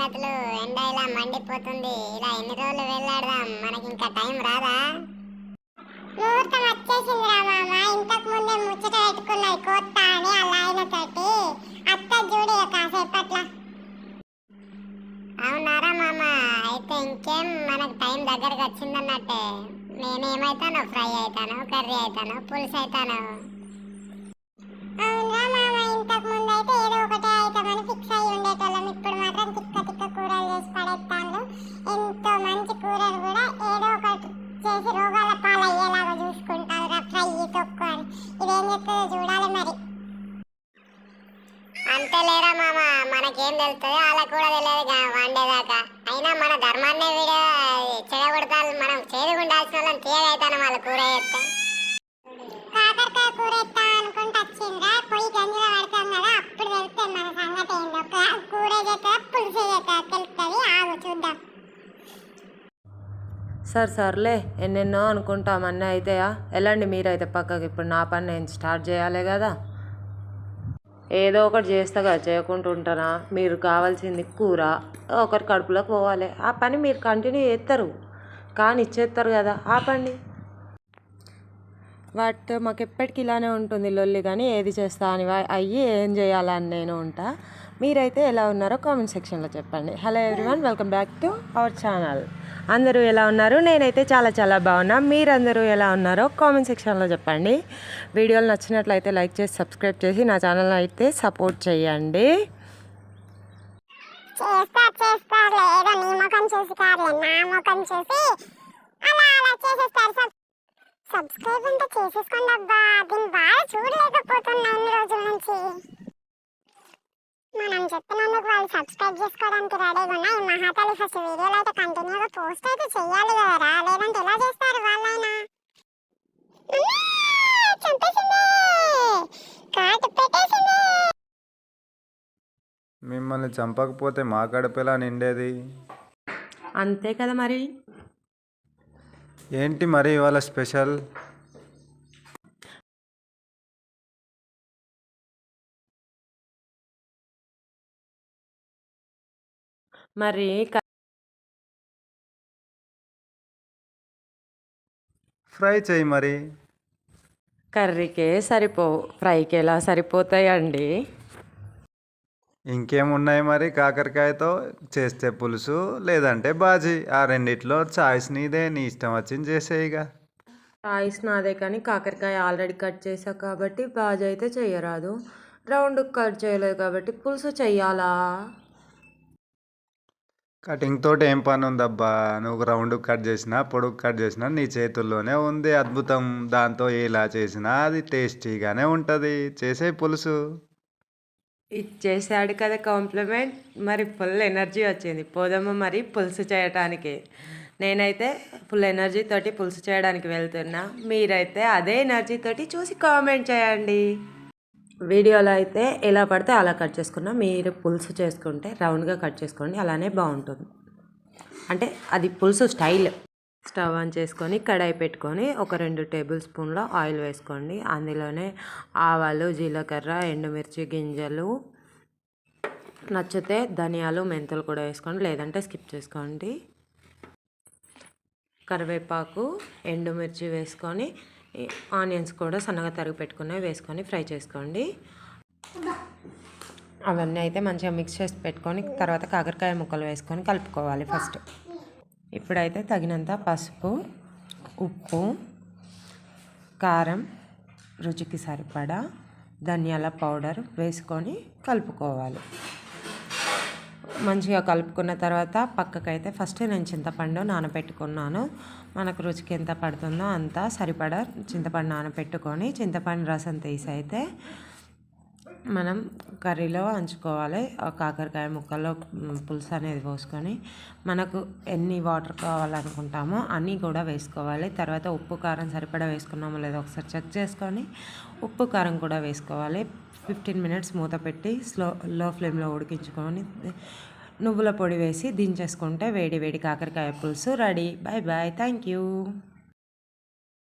సంగతులు? ఎండ ఇలా మండిపోతుంది. ఇలా ఎన్ని రోజులు వెళ్ళాడదాం? మనకి ఇంకా టైం రాదా? ముహూర్తం వచ్చేసింది రా మామ. ఇంతకు ముందే ముచ్చట పెట్టుకున్నది కోత్త అని అలా ఆయన తోటి. అత్త చూడు కాసేపట్ల. అవునారా మామ? అయితే ఇంకేం, మనకు టైం దగ్గరకు వచ్చిందన్నట్టే. నేనేమైతాను? ఫ్రై అవుతాను, కర్రీ అవుతాను, పులుసు అవుతాను. అవునా మామ, ఇంతకు ముందు అయితే ఏదో ఒకటే అవుతామని ఫిక్స్ అయ్యి ఉండేటోళ్ళం. ఇప్పుడు మాత్రం తిక్క తిక్క కూరలు చేసి పడేస్తాను. ఎంతో మంచి కూరలు కూడా ఏదో ఒకటి చేసి రోగాల పాలయ్యేలాగా చూసుకుంటారు రా. ఫ్రై తొక్కు అని ఇదేం చెప్తుందో చూడాలి మరి. అంతే లేరా మామ, మనకేం తెలుస్తుంది, వాళ్ళకు కూడా తెలియదు వండేదాకా. అయినా మన ధర్మాన్నే వీడియో చెడగొడతాను. మనం చేదుగుండాల్సిన వాళ్ళని తీయగైతాను వాళ్ళ కూర చేస్తే. కాకరకాయ కూర ఎత్తా అనుకుంటూ వచ్చిండ్రా, పొయ్యి గంజిలో పడతాం కదా, అప్పుడు తెలుస్తుంది మన సంగతి ఏందో. కూర చేస్తా పులుసు చేస్తా తెలుస్తుంది. ఆగు చూద్దాం. సర్లే, ఎన్నెన్నో అనుకుంటాం, అన్నీ అయితాయా? వెళ్ళండి మీరైతే పక్కకి. ఇప్పుడు నా పని నేను స్టార్ట్ చేయాలి కదా. ఏదో ఒకటి చేస్తా కదా, చేయకుండా ఉంటానా? మీరు కావాల్సింది కూర, ఒకరి కడుపులోకి పోవాలి. ఆ పని మీరు కంటిన్యూ చేస్తారు కానీ ఇచ్చేస్తారు కదా, ఆపండి. వాటితో మాకు ఎప్పటికీ ఇలానే ఉంటుంది లొల్లి. కానీ ఏది చేస్తా అని అయ్యి ఏం చేయాలని నేను ఉంటా. మీరైతే ఎలా ఉన్నారో కామెంట్ సెక్షన్లో చెప్పండి. Hello everyone, welcome back to our channel. అందరూ ఎలా ఉన్నారు? నేనైతే చాలా చాలా బాగున్నా. మీరందరూ ఎలా ఉన్నారో కామెంట్ సెక్షన్లో చెప్పండి. వీడియోలు నచ్చినట్లయితే లైక్ చేసి సబ్స్క్రైబ్ చేసి నా ఛానల్ అయితే సపోర్ట్ చేయండి. సబ్స్క్రైబ్ అంటే చేసేసుకోండి అబ్బా. దీని బాగా చూడలేకపోతున్నా ఇన్ని రోజుల నుంచి. మనం చెప్పినందుకు వాళ్ళు సబ్స్క్రైబ్ చేసుకోవడానికి రెడీగా ఉన్నా. ఈ మహాతల్లి ఫస్ట్ వీడియోలో అయితే కంటిన్యూగా పోస్ట్ అయితే చెయ్యాలి కదరా, లేదంటే ఎలా చేస్తారు వాళ్ళైనా? చంపేసింది, కాటు పెట్టేసింది. మిమ్మల్ని చంపకపోతే మా కడుపు ఎలా నిండేది? అంతే కదా మరి. ఏంటి మరి ఇవాళ స్పెషల్? మరి ఫ్రై చేయి మరి. కర్రీకే సరిపోవు, ఫ్రైకి ఎలా సరిపోతాయండి? ఇంకేమున్నాయి మరి? కాకరకాయతో చేస్తే పులుసు, లేదంటే బాజీ. ఆ రెండిట్లో చాయిస్ నీదే, నీ ఇష్టం వచ్చింది చేసేయిగా. చాయిస్ నాదే కానీ కాకరకాయ ఆల్రెడీ కట్ చేసా కాబట్టి బాజీ అయితే చెయ్యరాదు. రౌండ్ కట్ చేయలేదు కాబట్టి పులుసు చెయ్యాలా? కటింగ్ తోటి ఏం పని ఉందబ్బా? నువ్వు రౌండ్ కట్ చేసినా పొడుగు కట్ చేసినా నీ చేతుల్లోనే ఉంది అద్భుతం. దాంతో ఎలా చేసినా అది టేస్టీగానే ఉంటుంది. చేసే పులుసు. ఇచ్చేసాడు కదా కాంప్లిమెంట్, మరి ఫుల్ ఎనర్జీ వచ్చింది. పోదాము మరి పులుసు చేయటానికి. నేనైతే ఫుల్ ఎనర్జీ తోటి పులుసు చేయడానికి వెళ్తున్నా. మీరైతే అదే ఎనర్జీ తోటి చూసి కామెంట్ చేయండి. వీడియోలో అయితే ఎలా పడితే అలా కట్ చేసుకున్నా, మీరు పులుసు చేసుకుంటే రౌండ్గా కట్ చేసుకోండి, అలానే బాగుంటుంది. అంటే అది పులుసు స్టైల్. స్టవ్ ఆన్ చేసుకొని కడాయి పెట్టుకొని ఒక 2 టేబుల్ స్పూన్ల ఆయిల్ వేసుకోండి. అందులోనే ఆవాలు, జీలకర్ర, ఎండుమిర్చి గింజలు, నచ్చితే ధనియాలు, మెంతులు కూడా వేసుకోండి, లేదంటే స్కిప్ చేసుకోండి. కరివేపాకు, ఎండుమిర్చి వేసుకొని ఆనియన్స్ కూడా సన్నగా తరిగి పెట్టుకున్నవి వేసుకొని ఫ్రై చేసుకోండి. అవన్నీ అయితే మంచిగా మిక్స్ చేసి పెట్టుకొని తర్వాత కాకరకాయ ముక్కలు వేసుకొని కలుపుకోవాలి ఫస్ట్. ఇప్పుడైతే తగినంత పసుపు, ఉప్పు, కారం, రుచికి సరిపడా ధనియాల పౌడర్ వేసుకొని కలుపుకోవాలి. మంచిగా కలుపుకున్న తర్వాత పక్కకైతే ఫస్ట్ నేను చింతపండు నానబెట్టుకున్నాను. మనకు రుచికి ఎంత పడుతుందో అంత సరిపడా చింతపండు నానబెట్టుకొని చింతపండు రసం తీసి అయితే మనం కర్రీలో అంచుకోవాలి. కాకరకాయ ముక్కల్లో పులుసు అనేది పోసుకొని మనకు ఎన్ని వాటర్ కావాలనుకుంటామో అన్నీ కూడా వేసుకోవాలి. తర్వాత ఉప్పు కారం సరిపడా వేసుకున్నామో లేదో ఒకసారి చెక్ చేసుకొని ఉప్పు కారం కూడా వేసుకోవాలి. 15 మినిట్స్ మూత పెట్టి లో ఫ్లేమ్లో ఉడికించుకొని నువ్వుల పొడి వేసి దించేసుకుంటే వేడి వేడి కాకరకాయ పులుసు ready. Bye bye, thank you.